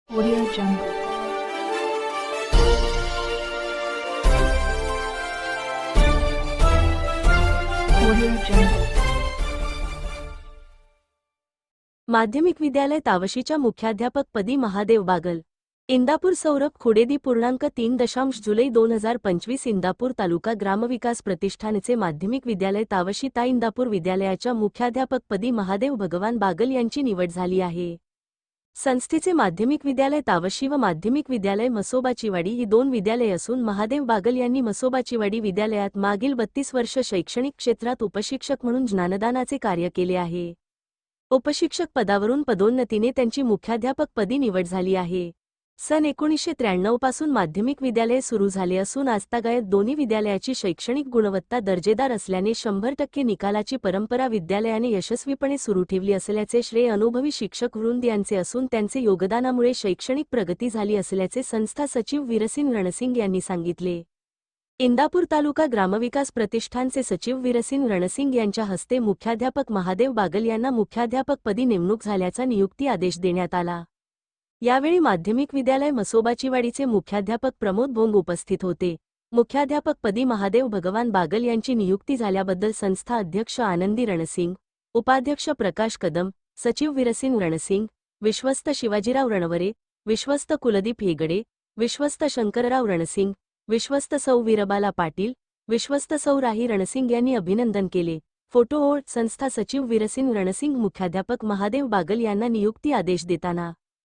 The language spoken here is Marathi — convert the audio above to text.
Audio Jungle. Audio Jungle. माध्यमिक विद्यालय तावशीच्या मुख्याध्यापकपदी महादेव बागल. इंदापूर सौरभ खुडेदी 3.3 जुलै 2025 इंदापूर तालुका ग्रामविकास प्रतिष्ठानचे माध्यमिक विद्यालय तावशी ता इंदापूर विद्यालयाच्या मुख्याध्यापकपदी महादेव भगवान बागल यांची निवड झाली आहे. संस्थेचे माध्यमिक विद्यालय तावशी व माध्यमिक विद्यालय मसोबाचीवाडी ही दोन विद्यालये असून महादेव बागल यांनी मसोबाचीवाडी विद्यालयात मागील 32 वर्ष शैक्षणिक क्षेत्रात उपशिक्षक म्हणून ज्ञानदानाचे कार्य केले आहे. उपशिक्षक पदावरून पदोन्नतीने त्यांची मुख्याध्यापकपदी निवड झाली आहे. सन 1993 पासून माध्यमिक विद्यालय सुरू झाले असून आजतागायत दोन्ही विद्यालयाची शैक्षणिक गुणवत्ता दर्जेदार असल्याने 100% निकालाची परंपरा विद्यालयाने यशस्वीपणे सुरू ठेवली असल्याचे श्रेय अनुभवी शिक्षक वृंद यांचे असून त्यांचे योगदानामुळे शैक्षणिक प्रगती झाली असल्याचे संस्था सचिव वीरसिंग रणसिंग यांनी सांगितले. इंदापूर तालुका ग्रामविकास प्रतिष्ठानचे सचिव वीरसिंग रणसिंग यांच्या हस्ते मुख्याध्यापक महादेव बागल यांना मुख्याध्यापकपदी नेमणूक झाल्याचा नियुक्ती आदेश देण्यात आला. यावेळी माध्यमिक विद्यालय मसोबाचीवाडीचे मुख्याध्यापक प्रमोद भोंग उपस्थित होते. मुख्याध्यापकपदी महादेव भगवान बागल यांची नियुक्ती झाल्याबद्दल संस्था अध्यक्ष आनंदी रणसिंग, उपाध्यक्ष प्रकाश कदम, सचिव वीरसिंग रणसिंग, विश्वस्त शिवाजीराव रणवरे, विश्वस्त कुलदीप हेगडे, विश्वस्त शंकरराव रणसिंग, विश्वस्त सौ वीरबाला पाटील, विश्वस्त सौ राही रणसिंग यांनी अभिनंदन केले. फोटो ओळ संस्था सचिव वीरसिंग रणसिंग मुख्याध्यापक महादेव बागल यांना नियुक्ती आदेश देताना